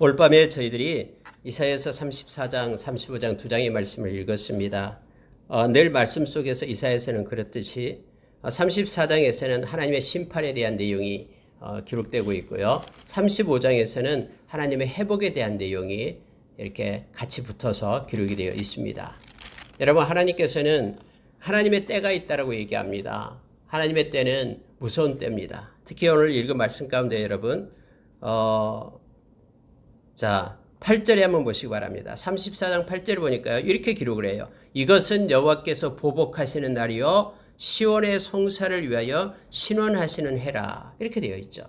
오늘 밤에 저희들이 이사야서 34장, 35장 두 장의 말씀을 읽었습니다. 늘 말씀 속에서 이사야서는 그렇듯이 34장에서는 하나님의 심판에 대한 내용이 기록되고 있고요. 35장에서는 하나님의 회복에 대한 내용이 이렇게 같이 붙어서 기록이 되어 있습니다. 여러분, 하나님께서는 하나님의 때가 있다라고 얘기합니다. 하나님의 때는 무서운 때입니다. 특히 오늘 읽은 말씀 가운데 여러분, 8절에 한번 보시기 바랍니다. 34장 8절을 보니까요, 이렇게 기록을 해요. 이것은 여호와께서 보복하시는 날이요 시온의 송사를 위하여 신원하시는 해라. 이렇게 되어 있죠.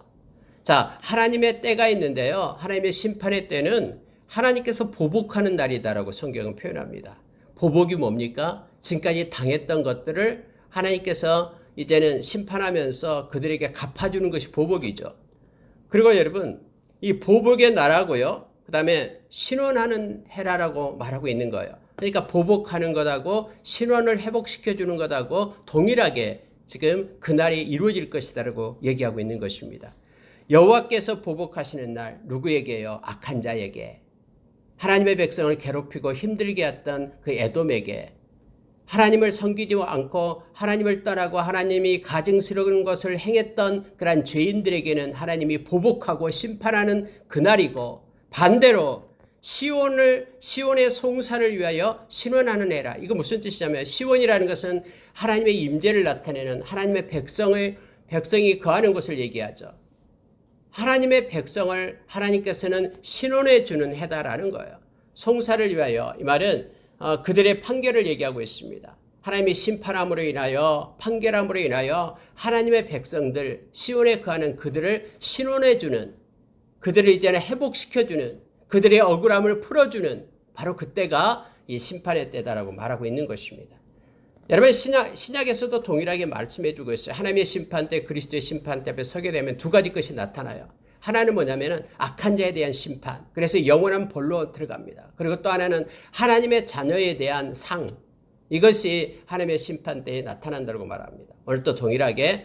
자, 하나님의 때가 있는데요, 하나님의 심판의 때는 하나님께서 보복하는 날이다라고 성경은 표현합니다. 보복이 뭡니까? 지금까지 당했던 것들을 하나님께서 이제는 심판하면서 그들에게 갚아주는 것이 보복이죠. 그리고 여러분, 이 보복의 나라고요, 그 다음에 신원하는 해라라고 말하고 있는 거예요. 그러니까 보복하는 것하고 신원을 회복시켜주는 것하고 동일하게 지금 그날이 이루어질 것이다라고 얘기하고 있는 것입니다. 여호와께서 보복하시는 날, 누구에게요? 악한 자에게, 하나님의 백성을 괴롭히고 힘들게 했던 그 에돔에게, 하나님을 섬기지 않고 하나님을 떠나고 하나님이 가증스러운 것을 행했던 그러한 죄인들에게는 하나님이 보복하고 심판하는 그날이고, 반대로 시온의 송사를 위하여 신원하는 해라. 이거 무슨 뜻이냐면, 시온이라는 것은 하나님의 임재를 나타내는 하나님의 백성이 거하는 곳을 얘기하죠. 하나님의 백성을 하나님께서는 신원해 주는 해다라는 거예요. 송사를 위하여, 이 말은 그들의 판결을 얘기하고 있습니다. 하나님의 심판함으로 인하여, 판결함으로 인하여 하나님의 백성들, 시온에 거하는 그들을 신원해 주는, 그들을 이제는 회복시켜주는, 그들의 억울함을 풀어주는 바로 그때가 이 심판의 때다라고 말하고 있는 것입니다. 여러분, 신약에서도 동일하게 말씀해주고 있어요. 하나님의 심판 때, 그리스도의 심판 때 앞에 서게 되면 두 가지 것이 나타나요. 하나는 뭐냐면은 악한 자에 대한 심판, 그래서 영원한 벌로 들어갑니다. 그리고 또 하나는 하나님의 자녀에 대한 상, 이것이 하나님의 심판 때에 나타난다고 말합니다. 오늘 또 동일하게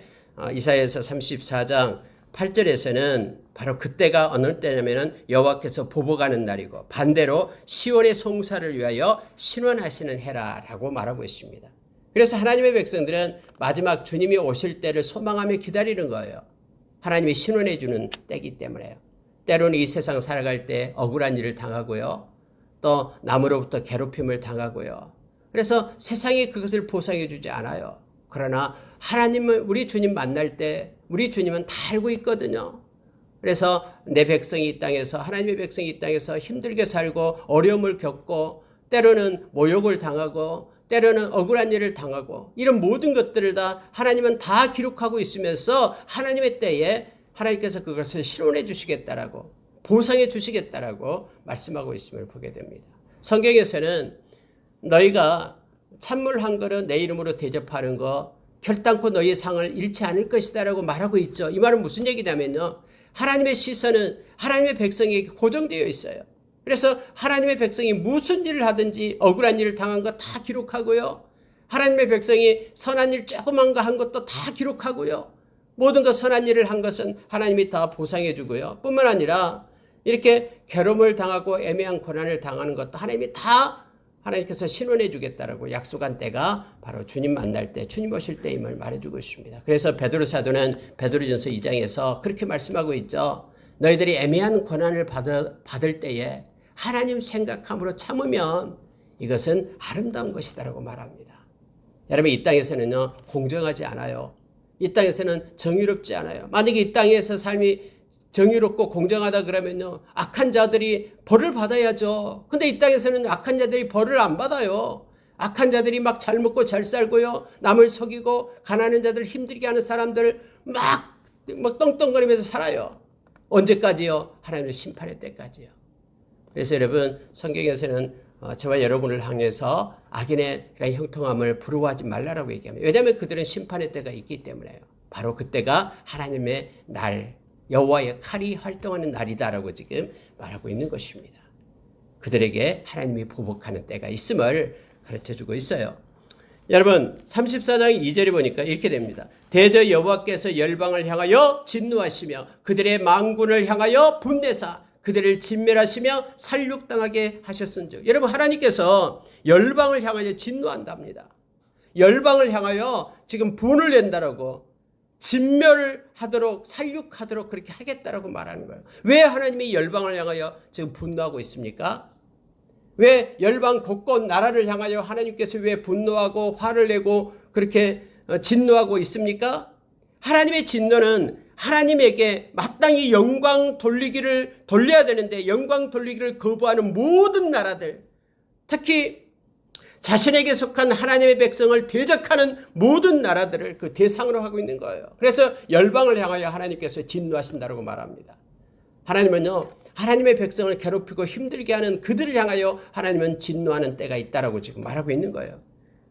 이사야서 34장 8절에서는 바로 그때가 어느 때냐면은 여호와께서 보복하는 날이고, 반대로 시온의 송사를 위하여 신원하시는 해라라고 말하고 있습니다. 그래서 하나님의 백성들은 마지막 주님이 오실 때를 소망하며 기다리는 거예요. 하나님이 신원해 주는 때이기 때문에요. 때로는 이 세상 살아갈 때 억울한 일을 당하고요, 또 남으로부터 괴롭힘을 당하고요. 그래서 세상이 그것을 보상해 주지 않아요. 그러나 하나님은, 우리 주님 만날 때 우리 주님은 다 알고 있거든요. 그래서 내 백성이 이 땅에서, 하나님의 백성이 이 땅에서 힘들게 살고 어려움을 겪고 때로는 모욕을 당하고 때로는 억울한 일을 당하고, 이런 모든 것들을 다 하나님은 다 기록하고 있으면서 하나님의 때에 하나님께서 그것을 실현해 주시겠다라고, 보상해 주시겠다라고 말씀하고 있음을 보게 됩니다. 성경에서는 너희가 찬물 한 그릇 내 이름으로 대접하는 거 결단코 너희의 상을 잃지 않을 것이다라고 말하고 있죠. 이 말은 무슨 얘기냐면요, 하나님의 시선은 하나님의 백성에게 고정되어 있어요. 그래서 하나님의 백성이 무슨 일을 하든지 억울한 일을 당한 거 다 기록하고요, 하나님의 백성이 선한 일 조그만 거 한 것도 다 기록하고요, 모든 것 선한 일을 한 것은 하나님이 다 보상해 주고요, 뿐만 아니라 이렇게 괴로움을 당하고 애매한 고난을 당하는 것도 하나님께서 신원해 주겠다라고 약속한 때가 바로 주님 만날 때, 주님 오실 때임을 말해주고 있습니다. 그래서 베드로 사도는 베드로전서 2장에서 그렇게 말씀하고 있죠. 너희들이 애매한 고난을 받을 때에 하나님 생각함으로 참으면 이것은 아름다운 것이다라고 말합니다. 여러분, 이 땅에서는요, 공정하지 않아요. 이 땅에서는 정의롭지 않아요. 만약에 이 땅에서 삶이 정의롭고 공정하다 그러면요, 악한 자들이 벌을 받아야죠. 근데 이 땅에서는 악한 자들이 벌을 안 받아요. 악한 자들이 막 잘 먹고 잘 살고요, 남을 속이고 가난한 자들 힘들게 하는 사람들 막 떵떵거리면서 살아요. 언제까지요? 하나님의 심판의 때까지요. 그래서 여러분, 성경에서는 저와 여러분을 향해서 악인의 형통함을 부러워하지 말라라고 얘기합니다. 왜냐하면 그들은 심판의 때가 있기 때문에요. 바로 그때가 하나님의 날, 여호와의 칼이 활동하는 날이다라고 지금 말하고 있는 것입니다. 그들에게 하나님이 보복하는 때가 있음을 가르쳐주고 있어요. 여러분, 34장 2절에 보니까 이렇게 됩니다. 대저 여호와께서 열방을 향하여 진노하시며 그들의 망군을 향하여 분내사 그들을 진멸하시며 살육당하게 하셨은즉. 여러분, 하나님께서 열방을 향하여 진노한답니다. 열방을 향하여 지금 분을 낸다라고, 진멸을 하도록, 살육하도록 그렇게 하겠다라고 말하는 거예요. 왜 하나님이 열방을 향하여 지금 분노하고 있습니까? 왜 열방 곳곳 나라를 향하여 하나님께서 왜 분노하고 화를 내고 그렇게 진노하고 있습니까? 하나님의 진노는 하나님에게 마땅히 영광 돌려야 되는데 영광 돌리기를 거부하는 모든 나라들, 특히 자신에게 속한 하나님의 백성을 대적하는 모든 나라들을 그 대상으로 하고 있는 거예요. 그래서 열방을 향하여 하나님께서 진노하신다고 말합니다. 하나님은요, 하나님의 백성을 괴롭히고 힘들게 하는 그들을 향하여 하나님은 진노하는 때가 있다라고 지금 말하고 있는 거예요.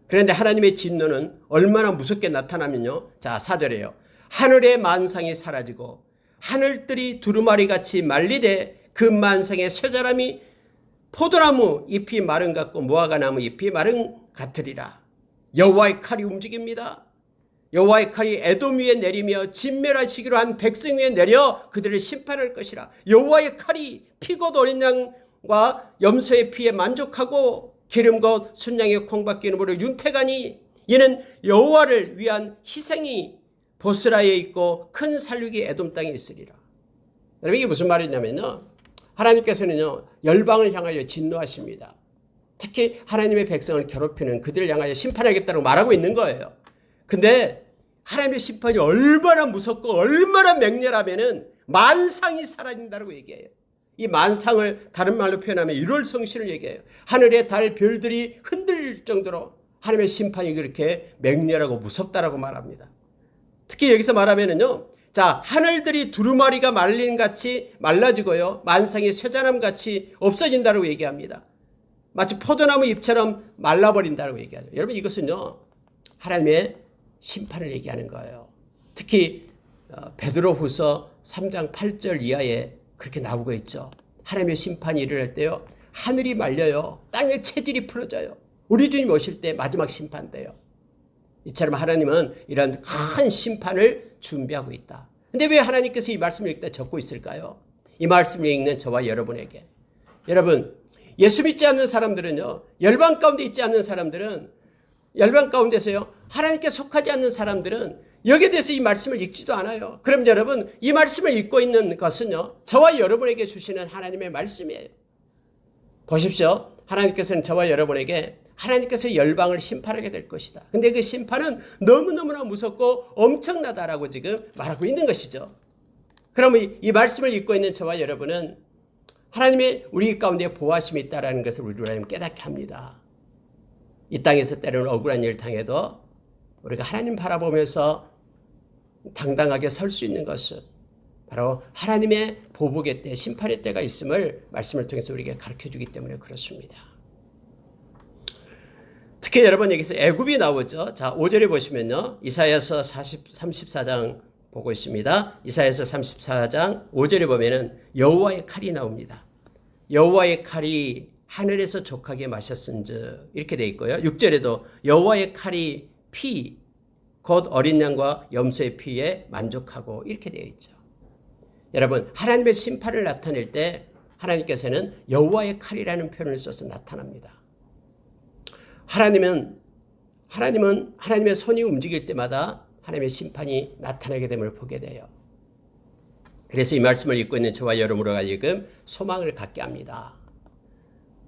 그런데 하나님의 진노는 얼마나 무섭게 나타나면요, 자, 4절에요. 하늘의 만상이 사라지고 하늘들이 두루마리같이 말리되 그 만상의 쇠자람이 포도나무 잎이 마른 같고 무화과나무 잎이 마른 같으리라. 여호와의 칼이 움직입니다. 여호와의 칼이 에돔 위에 내리며 진멸하시기로 한 백성 위에 내려 그들을 심판할 것이라. 여호와의 칼이 피고 어린 양과 염소의 피에 만족하고 기름과 순양의 콩밥 기름으로 윤택하니 이는 여호와를 위한 희생이 보스라에 있고 큰 살육이 에돔 땅에 있으리라. 여러분, 이게 무슨 말이냐면요, 하나님께서는요, 열방을 향하여 진노하십니다. 특히 하나님의 백성을 괴롭히는 그들을 향하여 심판하겠다고 말하고 있는 거예요. 근데 하나님의 심판이 얼마나 무섭고 얼마나 맹렬하면은 만상이 사라진다고 얘기해요. 이 만상을 다른 말로 표현하면 1월 성신을 얘기해요. 하늘의 달 별들이 흔들릴 정도로 하나님의 심판이 그렇게 맹렬하고 무섭다라고 말합니다. 특히 여기서 말하면은요, 자, 하늘들이 두루마리가 말린 같이 말라지고요, 만상이 쇠자람 같이 없어진다고 얘기합니다. 마치 포도나무 잎처럼 말라버린다고 얘기하죠. 여러분, 이것은요, 하나님의 심판을 얘기하는 거예요. 특히 베드로후서 3장 8절 이하에 그렇게 나오고 있죠. 하나님의 심판이 일어날 때요, 하늘이 말려요, 땅의 체질이 풀어져요. 우리 주님 오실 때 마지막 심판 때요. 이처럼 하나님은 이런 큰 심판을 준비하고 있다. 근데 왜 하나님께서 이 말씀을 여기다 적고 있을까요? 이 말씀을 읽는 저와 여러분에게. 여러분, 예수 믿지 않는 사람들은요, 열방 가운데 있지 않는 사람들은, 열방 가운데서요, 하나님께 속하지 않는 사람들은 여기에 대해서 이 말씀을 읽지도 않아요. 그럼 여러분, 이 말씀을 읽고 있는 것은요, 저와 여러분에게 주시는 하나님의 말씀이에요. 보십시오. 하나님께서는 저와 여러분에게 하나님께서 열방을 심판하게 될 것이다. 근데 그 심판은 너무너무나 무섭고 엄청나다라고 지금 말하고 있는 것이죠. 그러면 이 말씀을 읽고 있는 저와 여러분은 하나님의 우리 가운데 보호하심이 있다는 것을 우리로 하여금 깨닫게 합니다. 이 땅에서 때로는 억울한 일을 당해도 우리가 하나님 바라보면서 당당하게 설 수 있는 것은 바로 하나님의 보복의 때, 심판의 때가 있음을 말씀을 통해서 우리에게 가르쳐주기 때문에 그렇습니다. 특히 여러분, 여기서 애굽이 나오죠. 자, 5절에 보시면요, 이사야서 34장 보고 있습니다. 이사야서 34장 5절에 보면은 여호와의 칼이 나옵니다. 여호와의 칼이 하늘에서 족하게 마셨은즉 이렇게 돼 있고요. 6절에도 여호와의 칼이 피, 곧 어린 양과 염소의 피에 만족하고 이렇게 되어 있죠. 여러분, 하나님의 심판을 나타낼 때 하나님께서는 여호와의 칼이라는 표현을 써서 나타납니다. 하나님은 하나님의 손이 움직일 때마다 하나님의 심판이 나타나게 됨을 보게 돼요. 그래서 이 말씀을 읽고 있는 저와 여러분으로 하여금 소망을 갖게 합니다.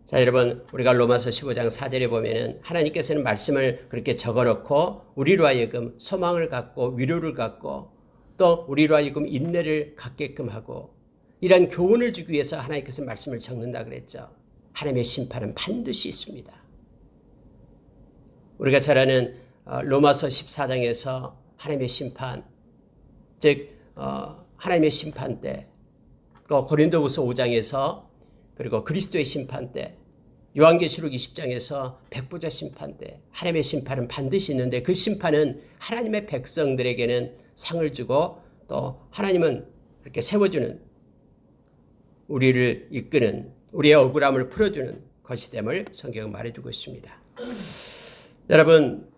자, 여러분, 우리가 로마서 15장 4절에 보면은 하나님께서는 말씀을 그렇게 적어놓고 우리로 하여금 소망을 갖고 위로를 갖고 또 우리로 하여금 인내를 갖게끔 하고 이런 교훈을 주기 위해서 하나님께서 말씀을 적는다 그랬죠. 하나님의 심판은 반드시 있습니다. 우리가 잘 아는 로마서 14장에서 하나님의 심판, 즉 하나님의 심판 때, 고린도후서 5장에서 그리고 그리스도의 심판 때, 요한계시록 20장에서 백보자 심판 때 하나님의 심판은 반드시 있는데 그 심판은 하나님의 백성들에게는 상을 주고 또 하나님은 이렇게 세워주는, 우리를 이끄는, 우리의 억울함을 풀어주는 것이 됨을 성경은 말해주고 있습니다. 여러분,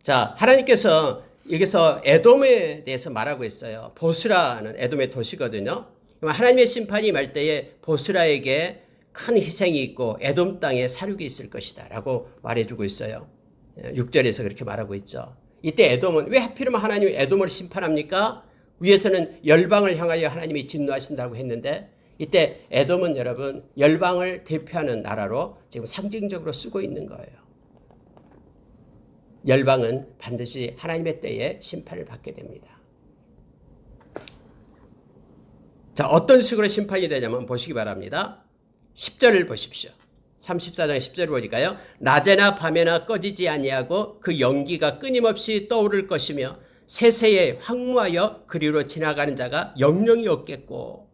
자, 하나님께서 여기서 에돔에 대해서 말하고 있어요. 보스라는 에돔의 도시거든요. 하나님의 심판이 임할 때에 보스라에게 큰 희생이 있고 에돔 땅에 사륙이 있을 것이다 라고 말해주고 있어요. 6절에서 그렇게 말하고 있죠. 이때 에돔은 왜 하필이면 하나님이 에돔을 심판합니까? 위에서는 열방을 향하여 하나님이 진노하신다고 했는데 이때 에돔은 여러분 열방을 대표하는 나라로 지금 상징적으로 쓰고 있는 거예요. 열방은 반드시 하나님의 때에 심판을 받게 됩니다. 자, 어떤 식으로 심판이 되냐면 보시기 바랍니다. 10절을 보십시오. 34장 10절을 보니까요. 낮에나 밤에나 꺼지지 아니하고 그 연기가 끊임없이 떠오를 것이며 세세에 황무하여 그리로 지나가는 자가 영영이 없겠고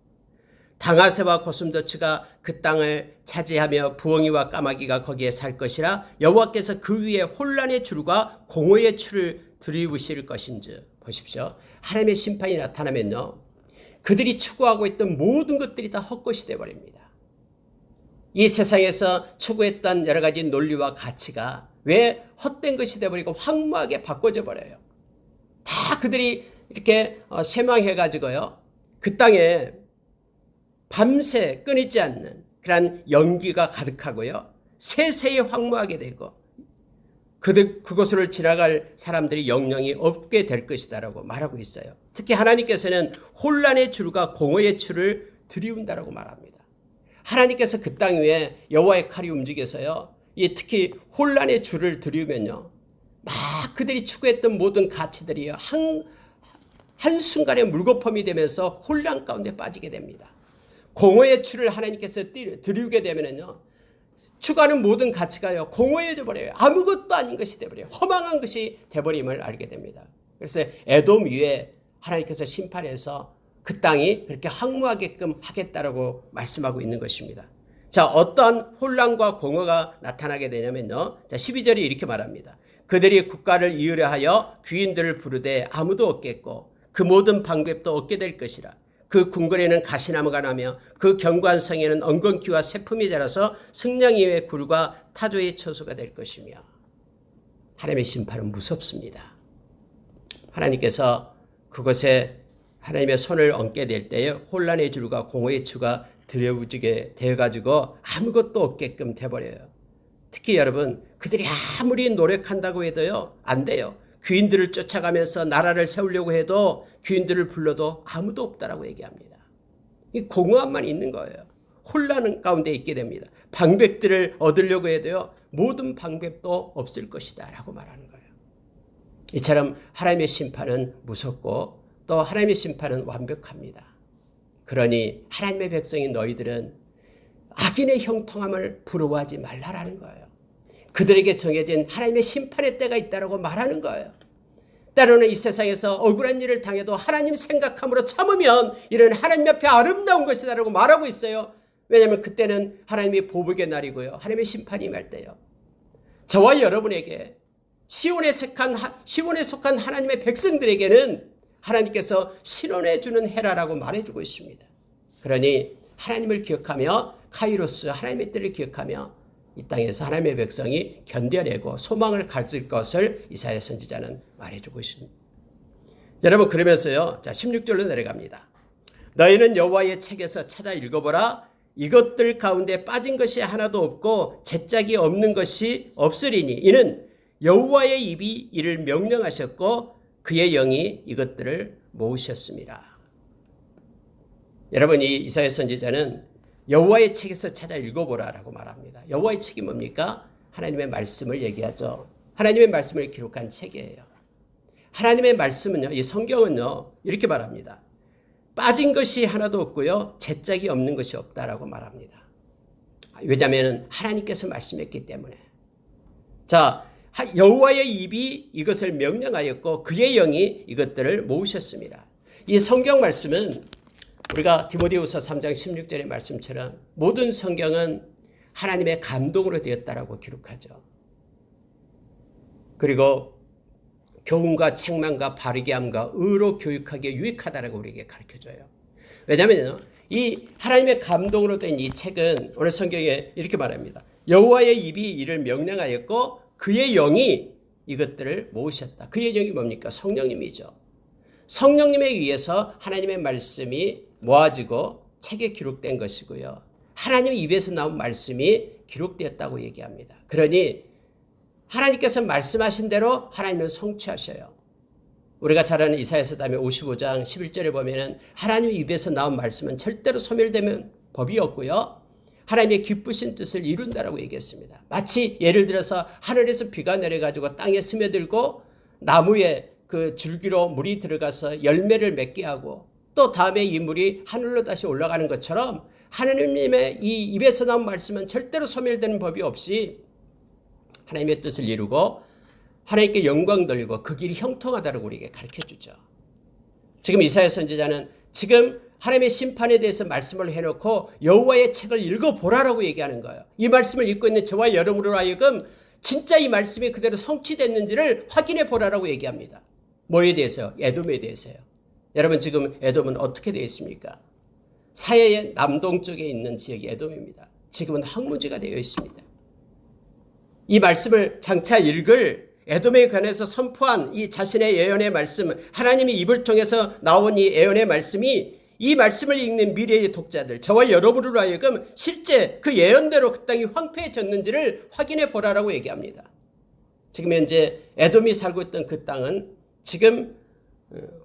당아새와 고슴도치가 그 땅을 차지하며 부엉이와 까마귀가 거기에 살 것이라 여호와께서 그 위에 혼란의 줄과 공허의 줄을 들이우실 것인즉. 보십시오. 하나님의 심판이 나타나면요. 그들이 추구하고 있던 모든 것들이 다 헛것이 되어버립니다. 이 세상에서 추구했던 여러 가지 논리와 가치가 왜 헛된 것이 되어버리고 황무하게 바꿔져 버려요. 다 그들이 이렇게 쇠망해가지고요. 그 땅에 밤새 끊이지 않는 그런 연기가 가득하고요. 세세히 황무하게 되고 그곳을 지나갈 사람들이 영영이 없게 될 것이다라고 말하고 있어요. 특히 하나님께서는 혼란의 줄과 공허의 줄을 들이운다라고 말합니다. 하나님께서 그 땅 위에 여호와의 칼이 움직여서요. 특히 혼란의 줄을 들이우면요. 막 그들이 추구했던 모든 가치들이요. 한순간에 물거품이 되면서 혼란 가운데 빠지게 됩니다. 공허의 줄을 하나님께서 들이우게 되면요. 추구하는 모든 가치가요. 공허해져 버려요. 아무것도 아닌 것이 되어버려요. 허망한 것이 되어버림을 알게 됩니다. 그래서 에돔 위에 하나님께서 심판해서 그 땅이 그렇게 황무하게끔 하겠다라고 말씀하고 있는 것입니다. 자, 어떤 혼란과 공허가 나타나게 되냐면요. 자, 12절이 이렇게 말합니다. 그들이 국가를 이으려 하여 귀인들을 부르되 아무도 없겠고 그 모든 방법도 없게 될 것이라. 그 궁궐에는 가시나무가 나며 그 견고한 성에는 엉겅퀴와 새품이 자라서 승냥이의 굴과 타조의 처소가 될 것이며. 하나님의 심판은 무섭습니다. 하나님께서 그곳에 하나님의 손을 얹게 될 때에 혼란의 줄과 공허의 추가 들여우지게 되어가지고 아무것도 없게끔 돼버려요. 특히 여러분, 그들이 아무리 노력한다고 해도요, 안 돼요. 귀인들을 쫓아가면서 나라를 세우려고 해도 귀인들을 불러도 아무도 없다라고 얘기합니다. 이 공허함만 있는 거예요. 혼란 가운데 있게 됩니다. 방백들을 얻으려고 해도요, 모든 방백도 없을 것이다 라고 말하는 거예요. 이처럼 하나님의 심판은 무섭고 또 하나님의 심판은 완벽합니다. 그러니 하나님의 백성인 너희들은 악인의 형통함을 부러워하지 말라라는 거예요. 그들에게 정해진 하나님의 심판의 때가 있다라고 말하는 거예요. 때로는 이 세상에서 억울한 일을 당해도 하나님 생각함으로 참으면 이런 하나님 앞에 아름다운 것이다라고 말하고 있어요. 왜냐하면 그때는 하나님의 보복의 날이고요. 하나님의 심판이 임할 때요. 저와 여러분에게 시온에 속한 하나님의 백성들에게는 하나님께서 신원해 주는 해라라고 말해주고 있습니다. 그러니 하나님을 기억하며 카이로스 하나님의 때를 기억하며 이 땅에서 하나님의 백성이 견뎌내고 소망을 가질 것을 이사야 선지자는 말해주고 있습니다. 여러분 그러면서요. 자 16절로 내려갑니다. 너희는 여호와의 책에서 찾아 읽어보라. 이것들 가운데 빠진 것이 하나도 없고 제짝이 없는 것이 없으리니 이는 여호와의 입이 이를 명령하셨고 그의 영이 이것들을 모으셨습니다. 여러분 이 이사야 선지자는 여호와의 책에서 찾아 읽어보라라고 말합니다. 여호와의 책이 뭡니까? 하나님의 말씀을 얘기하죠. 하나님의 말씀을 기록한 책이에요. 하나님의 말씀은요, 이 성경은요 이렇게 말합니다. 빠진 것이 하나도 없고요, 제짝이 없는 것이 없다라고 말합니다. 왜냐하면 하나님께서 말씀했기 때문에. 자, 여호와의 입이 이것을 명령하였고 그의 영이 이것들을 모으셨습니다. 이 성경 말씀은 우리가 디모데후서 3장 16절의 말씀처럼 모든 성경은 하나님의 감동으로 되었다라고 기록하죠. 그리고 교훈과 책망과 바르게 함과 의로 교육하기에 유익하다라고 우리에게 가르쳐줘요. 왜냐하면 이 하나님의 감동으로 된 이 책은 오늘 성경에 이렇게 말합니다. 여호와의 입이 이를 명령하였고 그의 영이 이것들을 모으셨다. 그의 영이 뭡니까? 성령님이죠. 성령님에 의해서 하나님의 말씀이 모아지고 책에 기록된 것이고요. 하나님 입에서 나온 말씀이 기록되었다고 얘기합니다. 그러니 하나님께서 말씀하신 대로 하나님은 성취하셔요. 우리가 잘 아는 이사야서 다음에 55장 11절에 보면은 하나님의 입에서 나온 말씀은 절대로 소멸되면 법이 없고요. 하나님의 기쁘신 뜻을 이룬다라고 얘기했습니다. 마치 예를 들어서 하늘에서 비가 내려가지고 땅에 스며들고 나무에 그 줄기로 물이 들어가서 열매를 맺게 하고 또 다음에 이 물이 하늘로 다시 올라가는 것처럼 하나님의 이 입에서 나온 말씀은 절대로 소멸되는 법이 없이 하나님의 뜻을 이루고 하나님께 영광 돌리고 그 길이 형통하다고 우리에게 가르쳐주죠. 지금 이사야 선지자는 지금 하나님의 심판에 대해서 말씀을 해놓고 여호와의 책을 읽어보라라고 얘기하는 거예요. 이 말씀을 읽고 있는 저와 여러분으로 하여금 진짜 이 말씀이 그대로 성취됐는지를 확인해 보라라고 얘기합니다. 뭐에 대해서요? 에돔에 대해서요. 여러분 지금 에돔은 어떻게 되어 있습니까? 사해의 남동쪽에 있는 지역이 에돔입니다. 지금은 황무지가 되어 있습니다. 이 말씀을 장차 읽을 에돔에 관해서 선포한 이 자신의 예언의 말씀, 하나님이 입을 통해서 나온 이 예언의 말씀이 이 말씀을 읽는 미래의 독자들, 저와 여러분으로 하여금 실제 그 예언대로 그 땅이 황폐해졌는지를 확인해 보라라고 얘기합니다. 지금 현재 에돔이 살고 있던 그 땅은 지금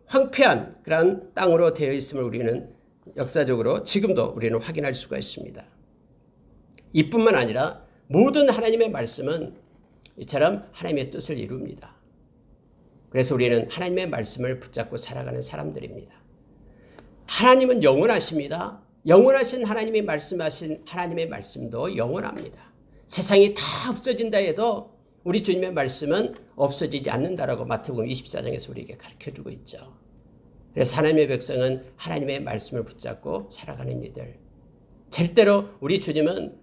황폐한 그런 땅으로 되어 있음을 우리는 역사적으로 지금도 우리는 확인할 수가 있습니다. 이뿐만 아니라 모든 하나님의 말씀은 이처럼 하나님의 뜻을 이룹니다. 그래서 우리는 하나님의 말씀을 붙잡고 살아가는 사람들입니다. 하나님은 영원하십니다. 영원하신 하나님이 말씀하신 하나님의 말씀도 영원합니다. 세상이 다 없어진다 해도 우리 주님의 말씀은 없어지지 않는다라고 마태복음 24장에서 우리에게 가르쳐주고 있죠. 그래서 하나님의 백성은 하나님의 말씀을 붙잡고 살아가는 이들. 절대로 우리 주님은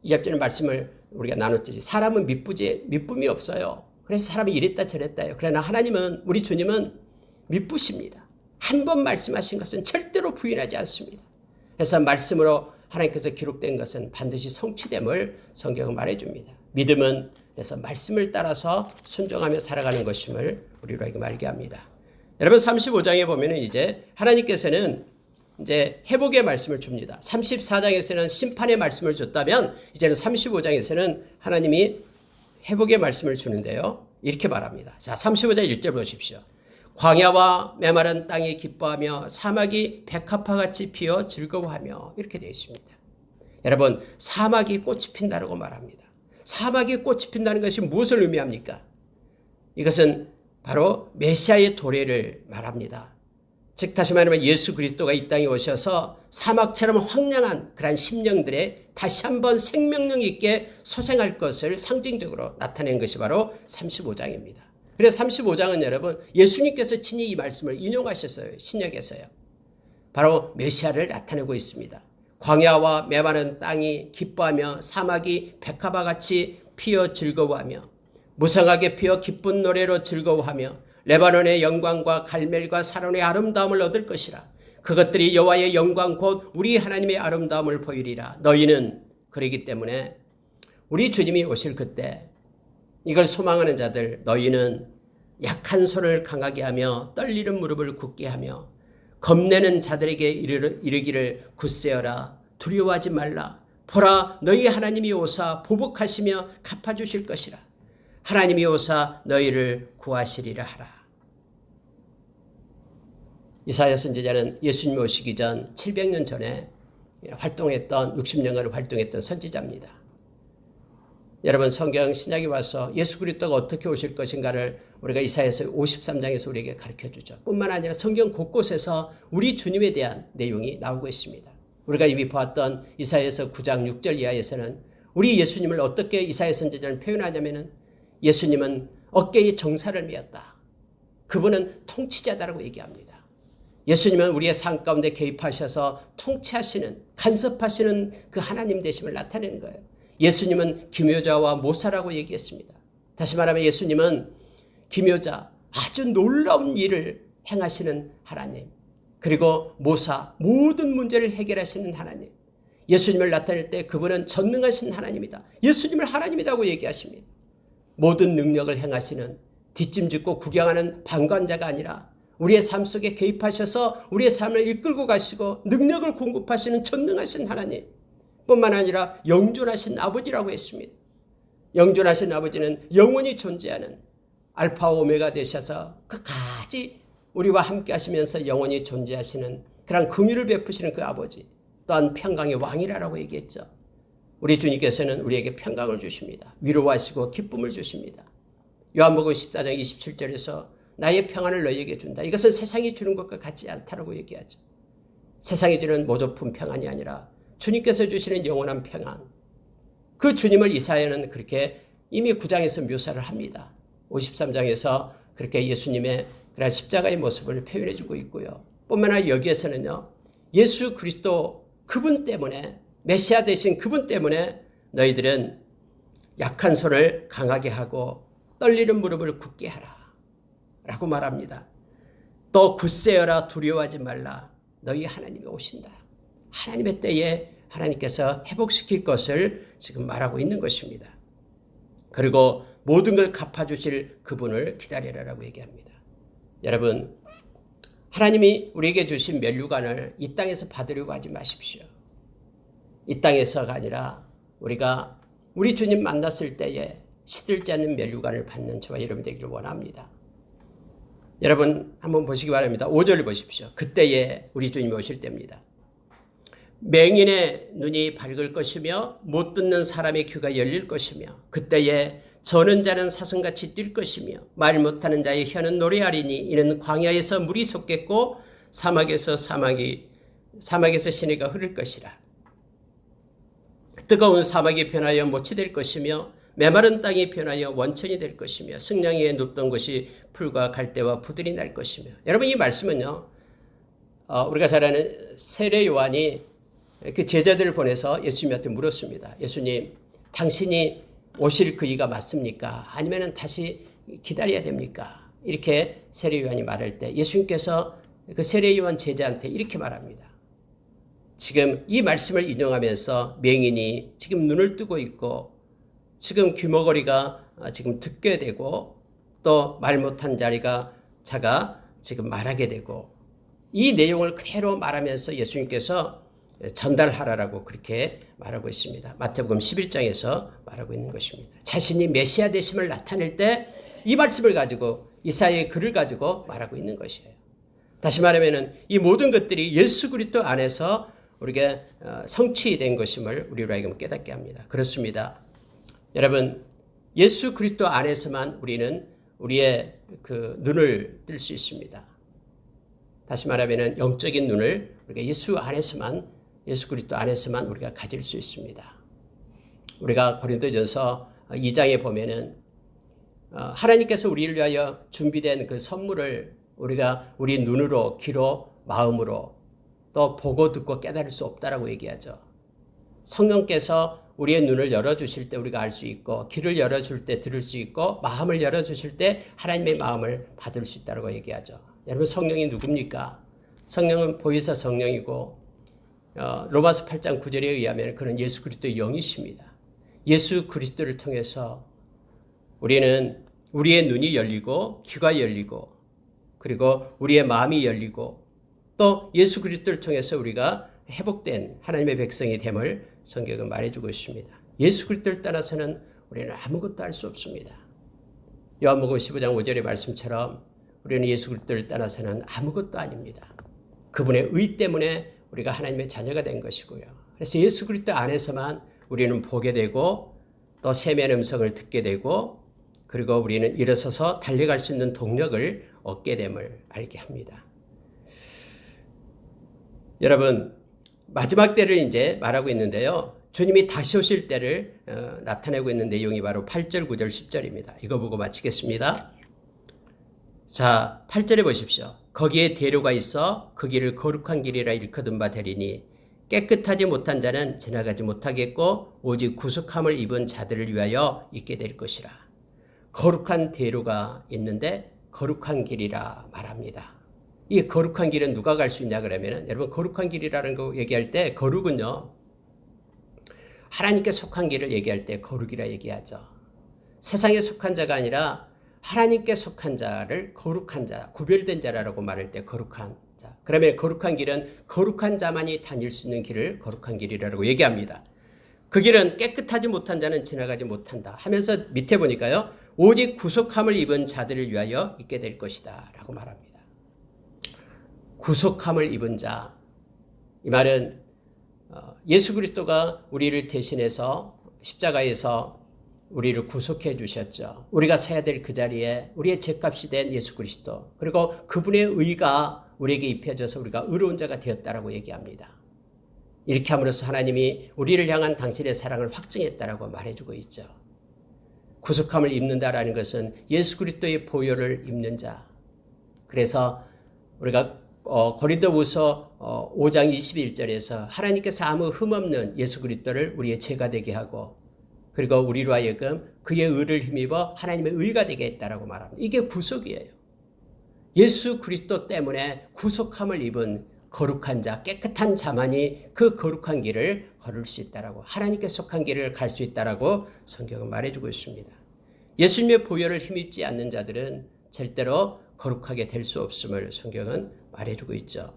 이 앞전의 말씀을 우리가 나눴듯이 사람은 미쁨이 없어요. 그래서 사람이 이랬다 저랬다 해요. 그러나 하나님은 우리 주님은 미쁘십니다. 한 번 말씀하신 것은 절대로 부인하지 않습니다. 그래서 말씀으로 하나님께서 기록된 것은 반드시 성취됨을 성경은 말해줍니다. 믿음은 그래서 말씀을 따라서 순종하며 살아가는 것임을 우리로 하여금 알게 합니다. 여러분 35장에 보면은 이제 하나님께서는 이제 회복의 말씀을 줍니다. 34장에서는 심판의 말씀을 줬다면 이제는 35장에서는 하나님이 회복의 말씀을 주는데요. 이렇게 말합니다. 자, 35장 1절 보십시오. 광야와 메마른 땅이 기뻐하며 사막이 백합화같이 피어 즐거워하며 이렇게 되어 있습니다. 여러분 사막이 꽃이 핀다고 말합니다. 사막이 꽃이 핀다는 것이 무엇을 의미합니까? 이것은 바로 메시아의 도래를 말합니다. 즉 다시 말하면 예수 그리스도가 이 땅에 오셔서 사막처럼 황량한 그런 심령들에 다시 한번 생명력 있게 소생할 것을 상징적으로 나타낸 것이 바로 35장입니다. 그래서 35장은 여러분 예수님께서 친히 이 말씀을 인용하셨어요. 신약에서요. 바로 메시아를 나타내고 있습니다. 광야와 메마른 땅이 기뻐하며 사막이 백합화같이 피어 즐거워하며 무성하게 피어 기쁜 노래로 즐거워하며 레바논의 영광과 갈멜과 사론의 아름다움을 얻을 것이라. 그것들이 여호와의 영광 곧 우리 하나님의 아름다움을 보이리라. 너희는 그러기 때문에 우리 주님이 오실 그때 이걸 소망하는 자들 너희는 약한 손을 강하게 하며 떨리는 무릎을 굳게 하며 겁내는 자들에게 이르기를 굳세어라. 두려워하지 말라. 보라 너희 하나님이 오사 보복하시며 갚아주실 것이라. 하나님이 오사 너희를 구하시리라 하라. 이사야 선지자는 예수님 오시기 전 700년 전에 활동했던 60년간 활동했던 선지자입니다. 여러분 성경 신약에 와서 예수 그리스도가 어떻게 오실 것인가를 우리가 이사야서 53장에서 우리에게 가르쳐주죠. 뿐만 아니라 성경 곳곳에서 우리 주님에 대한 내용이 나오고 있습니다. 우리가 이미 보았던 이사야서 9장 6절 이하에서는 우리 예수님을 어떻게 이사야 선지자는 표현하냐면은 예수님은 어깨에 정사를 메었다. 그분은 통치자다라고 얘기합니다. 예수님은 우리의 삶 가운데 개입하셔서 통치하시는 간섭하시는 그 하나님 되심을 나타내는 거예요. 예수님은 기묘자와 모사라고 얘기했습니다. 다시 말하면 예수님은 기묘자, 아주 놀라운 일을 행하시는 하나님, 그리고 모사, 모든 문제를 해결하시는 하나님. 예수님을 나타낼 때 그분은 전능하신 하나님이다. 예수님을 하나님이라고 얘기하십니다. 모든 능력을 행하시는 뒷짐짓고 구경하는 방관자가 아니라 우리의 삶 속에 개입하셔서 우리의 삶을 이끌고 가시고 능력을 공급하시는 전능하신 하나님 뿐만 아니라 영존하신 아버지라고 했습니다. 영존하신 아버지는 영원히 존재하는 알파 오메가 되셔서 끝까지 우리와 함께 하시면서 영원히 존재하시는 그런 긍휼을 베푸시는 그 아버지, 또한 평강의 왕이라고 얘기했죠. 우리 주님께서는 우리에게 평강을 주십니다. 위로하시고 기쁨을 주십니다. 요한복음 14장 27절에서 나의 평안을 너희에게 준다. 이것은 세상이 주는 것과 같지 않다라고 얘기하죠. 세상이 주는 모조품 평안이 아니라 주님께서 주시는 영원한 평안. 그 주님을 이사야는 그렇게 이미 9장에서 묘사를 합니다. 53장에서 그렇게 예수님의 그런 십자가의 모습을 표현해 주고 있고요. 뿐만 아니라 여기에서는요. 예수 그리스도 그분 때문에 메시아 되신 그분 때문에 너희들은 약한 손을 강하게 하고 떨리는 무릎을 굳게 하라 라고 말합니다. 또 굳세어라 두려워하지 말라. 너희 하나님이 오신다. 하나님의 때에 하나님께서 회복시킬 것을 지금 말하고 있는 것입니다. 그리고 모든 걸 갚아주실 그분을 기다리라라고 얘기합니다. 여러분, 하나님이 우리에게 주신 면류관을 이 땅에서 받으려고 하지 마십시오. 이 땅에서가 아니라 우리가 우리 주님 만났을 때에 시들지 않는 면류관을 받는 저와 여러분 되기를 원합니다. 여러분 한번 보시기 바랍니다. 5절을 보십시오. 그때에 우리 주님이 오실 때입니다. 맹인의 눈이 밝을 것이며 못 듣는 사람의 귀가 열릴 것이며 그때에 저는 자는 사슴같이 뛸 것이며 말 못하는 자의 혀는 노래하리니 이는 광야에서 물이 솟겠고 사막에서 시내가 흐를 것이라. 뜨거운 사막이 변하여 못이 될 것이며 메마른 땅이 변하여 원천이 될 것이며 승냥이에 눕던 곳이 풀과 갈대와 부들이 날 것이며. 여러분 이 말씀은요. 우리가 잘 아는 세례 요한이 그 제자들을 보내서 예수님한테 물었습니다. 예수님, 당신이 오실 그이가 맞습니까? 아니면 다시 기다려야 됩니까? 이렇게 세례 요한이 말할 때 예수님께서 그 세례 요한 제자한테 이렇게 말합니다. 지금 이 말씀을 인용하면서 맹인이 지금 눈을 뜨고 있고 지금 귀머거리가 지금 듣게 되고 또 말 못한 자가 지금 말하게 되고 이 내용을 그대로 말하면서 예수님께서 전달하라라고 그렇게 말하고 있습니다. 마태복음 11장에서 말하고 있는 것입니다. 자신이 메시아 되심을 나타낼 때 이 말씀을 가지고 이사야의 글을 가지고 말하고 있는 것이에요. 다시 말하면 이 모든 것들이 예수 그리스도 안에서 우리가 성취된 것임을 우리로 하여금 깨닫게 합니다. 그렇습니다. 여러분, 예수 그리스도 안에서만 우리는 우리의 그 눈을 뜰 수 있습니다. 다시 말하면 영적인 눈을 우리가 예수 그리스도 안에서만 우리가 가질 수 있습니다. 우리가 고린도전서 2장에 보면은 하나님께서 우리를 위하여 준비된 그 선물을 우리가 우리 눈으로, 귀로, 마음으로 또 보고 듣고 깨달을 수 없다라고 얘기하죠. 성령께서 우리의 눈을 열어주실 때 우리가 알 수 있고 귀를 열어줄 때 들을 수 있고 마음을 열어주실 때 하나님의 마음을 받을 수 있다고 얘기하죠. 여러분 성령이 누굽니까? 성령은 보혜사 성령이고 로마서 8장 9절에 의하면 그는 예수 그리스도의 영이십니다. 예수 그리스도를 통해서 우리는 우리의 눈이 열리고 귀가 열리고 그리고 우리의 마음이 열리고 또 예수 그리스도를 통해서 우리가 회복된 하나님의 백성이 됨을 성경은 말해주고 있습니다. 예수 그리스도를 떠나서는 우리는 아무것도 할 수 없습니다. 요한복음 15장 5절의 말씀처럼 우리는 예수 그리스도를 떠나서는 아무것도 아닙니다. 그분의 의 때문에 우리가 하나님의 자녀가 된 것이고요. 그래서 예수 그리스도 안에서만 우리는 보게 되고 또 세미한 음성을 듣게 되고 그리고 우리는 일어서서 달려갈 수 있는 동력을 얻게 됨을 알게 합니다. 여러분 마지막 때를 이제 말하고 있는데요. 주님이 다시 오실 때를 나타내고 있는 내용이 바로 8절, 9절, 10절입니다. 이거 보고 마치겠습니다. 자, 8절에 보십시오. 거기에 대로가 있어 그 길을 거룩한 길이라 일컫은 바 되리니 깨끗하지 못한 자는 지나가지 못하겠고 오직 구속함을 입은 자들을 위하여 있게 될 것이라. 거룩한 대로가 있는데 거룩한 길이라 말합니다. 이 거룩한 길은 누가 갈 수 있냐 그러면은 여러분 거룩한 길이라는 거 얘기할 때 거룩은요. 하나님께 속한 길을 얘기할 때 거룩이라 얘기하죠. 세상에 속한 자가 아니라 하나님께 속한 자를 거룩한 자, 구별된 자라고 말할 때 거룩한 자. 그러면 거룩한 길은 거룩한 자만이 다닐 수 있는 길을 거룩한 길이라고 얘기합니다. 그 길은 깨끗하지 못한 자는 지나가지 못한다 하면서 밑에 보니까요. 오직 구속함을 입은 자들을 위하여 있게 될 것이다 라고 말합니다. 구속함을 입은 자. 이 말은 예수 그리스도가 우리를 대신해서 십자가에서 우리를 구속해 주셨죠. 우리가 서야 될 그 자리에 우리의 죄값이 된 예수 그리스도, 그리고 그분의 의가 우리에게 입혀져서 우리가 의로운 자가 되었다라고 얘기합니다. 이렇게 함으로써 하나님이 우리를 향한 당신의 사랑을 확증했다라고 말해주고 있죠. 구속함을 입는다라는 것은 예수 그리스도의 보혈을 입는 자. 그래서 우리가 고린도후서 5장 21절에서 하나님께서 아무 흠없는 예수 그리스도를 우리의 죄가 되게 하고, 그리고 우리로 하여금 그의 의를 힘입어 하나님의 의가 되게 했다라고 말합니다. 이게 구속이에요. 예수 그리스도 때문에 구속함을 입은 거룩한 자, 깨끗한 자만이 그 거룩한 길을 걸을 수 있다라고, 하나님께 속한 길을 갈 수 있다라고 성경은 말해주고 있습니다. 예수님의 보혈을 힘입지 않는 자들은 절대로 거룩하게 될 수 없음을 성경은 말해주고 있죠.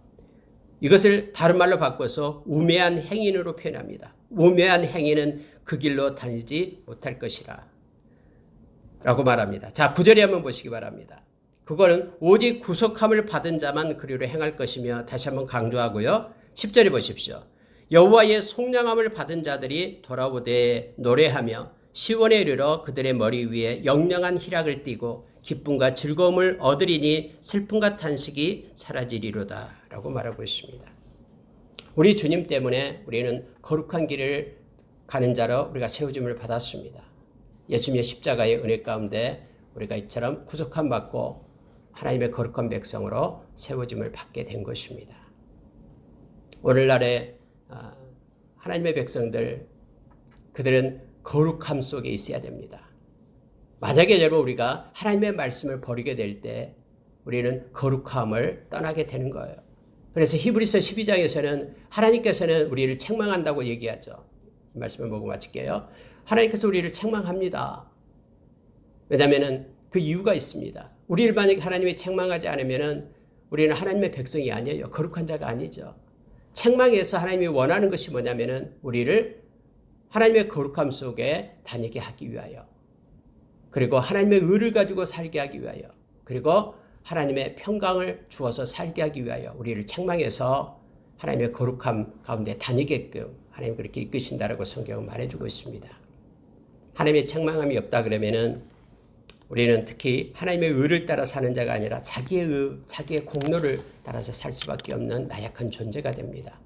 이것을 다른 말로 바꿔서 우매한 행인으로 표현합니다. 우매한 행인은 그 길로 다니지 못할 것이라 라고 말합니다. 자, 9절에 한번 보시기 바랍니다. 그거는 오직 구속함을 받은 자만 그리로 행할 것이며, 다시 한번 강조하고요. 10절에 보십시오. 여호와의 속량함을 받은 자들이 돌아오되 노래하며 시온에 이르러 그들의 머리 위에 영영한 희락을 띠고 기쁨과 즐거움을 얻으리니 슬픔과 탄식이 사라지리로다 라고 말하고 있습니다. 우리 주님 때문에 우리는 거룩한 길을 가는 자로 우리가 세워짐을 받았습니다. 예수님의 십자가의 은혜 가운데 우리가 이처럼 구속함 받고 하나님의 거룩한 백성으로 세워짐을 받게 된 것입니다. 오늘날의 하나님의 백성들, 그들은 거룩함 속에 있어야 됩니다. 만약에 여러분 우리가 하나님의 말씀을 버리게 될 때 우리는 거룩함을 떠나게 되는 거예요. 그래서 히브리서 12장에서는 하나님께서는 우리를 책망한다고 얘기하죠. 이 말씀을 보고 마칠게요. 하나님께서 우리를 책망합니다. 왜냐하면 그 이유가 있습니다. 우리를 만약에 하나님이 책망하지 않으면 우리는 하나님의 백성이 아니에요. 거룩한 자가 아니죠. 책망에서 하나님이 원하는 것이 뭐냐면 우리를 하나님의 거룩함 속에 다니게 하기 위하여, 그리고 하나님의 의를 가지고 살게 하기 위하여, 그리고 하나님의 평강을 주어서 살게 하기 위하여 우리를 책망해서 하나님의 거룩함 가운데 다니게끔 하나님 그렇게 이끄신다라고 성경은 말해주고 있습니다. 하나님의 책망함이 없다 그러면은 우리는 특히 하나님의 의를 따라 사는 자가 아니라 자기의 의, 자기의 공로를 따라서 살 수밖에 없는 나약한 존재가 됩니다.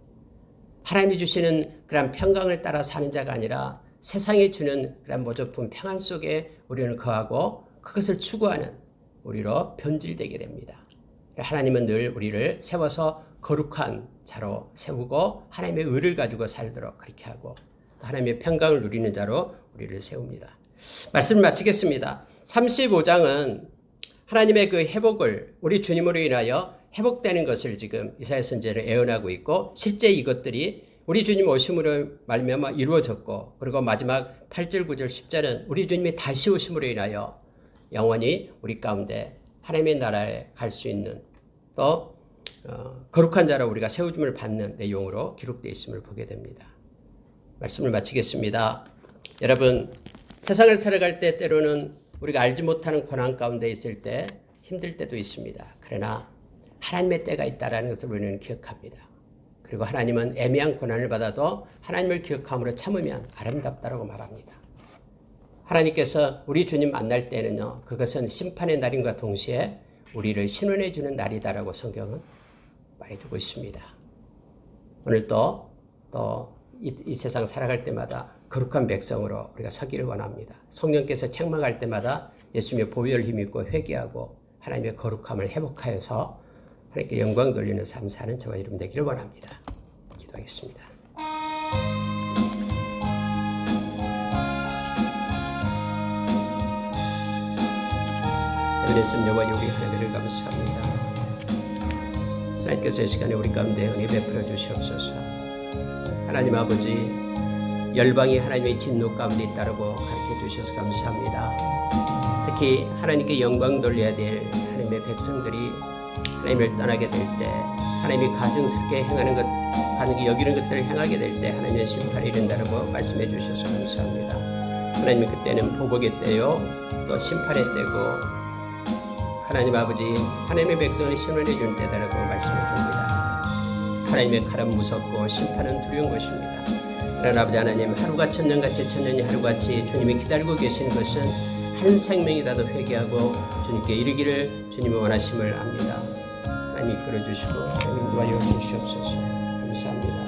하나님이 주시는 그런 평강을 따라 사는 자가 아니라 세상이 주는 그런 모조품 평안 속에 우리는 거하고 그것을 추구하는 우리로 변질되게 됩니다. 하나님은 늘 우리를 세워서 거룩한 자로 세우고 하나님의 의를 가지고 살도록 그렇게 하고 하나님의 평강을 누리는 자로 우리를 세웁니다. 말씀을 마치겠습니다. 35장은 하나님의 그 회복을, 우리 주님으로 인하여 회복되는 것을 지금 이사야 선지자는 예언하고 있고, 실제 이것들이 우리 주님 오심으로 말미암아 이루어졌고, 그리고 마지막 8절, 9절, 10절은 우리 주님이 다시 오심으로 인하여 영원히 우리 가운데 하나님의 나라에 갈 수 있는 또 거룩한 자로 우리가 세워줌을 받는 내용으로 기록되어 있음을 보게 됩니다. 말씀을 마치겠습니다. 여러분, 세상을 살아갈 때 때로는 우리가 알지 못하는 고난 가운데 있을 때 힘들 때도 있습니다. 그러나 하나님의 때가 있다는 것을 우리는 기억합니다. 그리고 하나님은 애매한 고난을 받아도 하나님을 기억함으로 참으면 아름답다라고 말합니다. 하나님께서 우리 주님 만날 때는요, 그것은 심판의 날임과 동시에 우리를 신원해 주는 날이다라고 성경은 말해주고 있습니다. 오늘도 또 이 세상 살아갈 때마다 거룩한 백성으로 우리가 서기를 원합니다. 성령께서 책망할 때마다 예수님의 보혈을 힘입고 회개하고 하나님의 거룩함을 회복하여서 하나님께 영광 돌리는 삶 사는 저와 여러분 되기를 원합니다. 기도하겠습니다. 은혜씀 여호와 우리 하나님을 감사합니다. 하나님께서 이 시간에 우리 가운데 은혜 베풀어 주시옵소서. 하나님 아버지, 열방이 하나님의 진노 가운데 있다고 가르쳐 주셔서 감사합니다. 특히 하나님께 영광 돌려야 될 하나님의 백성들이 하나님을 떠나게 될 때, 하나님이 가증스럽게 행하는 것, 하나님이 여기는 것들을 행하게 될 때 하나님의 심판이 이른다고 말씀해 주셔서 감사합니다. 하나님이 그때는 보복의 때요, 또 심판의 때고, 하나님 아버지 하나님의 백성을 신원해 준 때다라고 말씀해 줍니다. 하나님의 칼은 무섭고 심판은 두려운 것입니다. 그러나 아버지 하나님, 하루가 천년같이 천년이 하루같이 주님이 기다리고 계시는 것은 한 생명이라도 회개하고 주님께 이르기를 주님이 원하심을 압니다. 하나님 이끌어 주시고 하나님 도와주시옵소서. 감사합니다.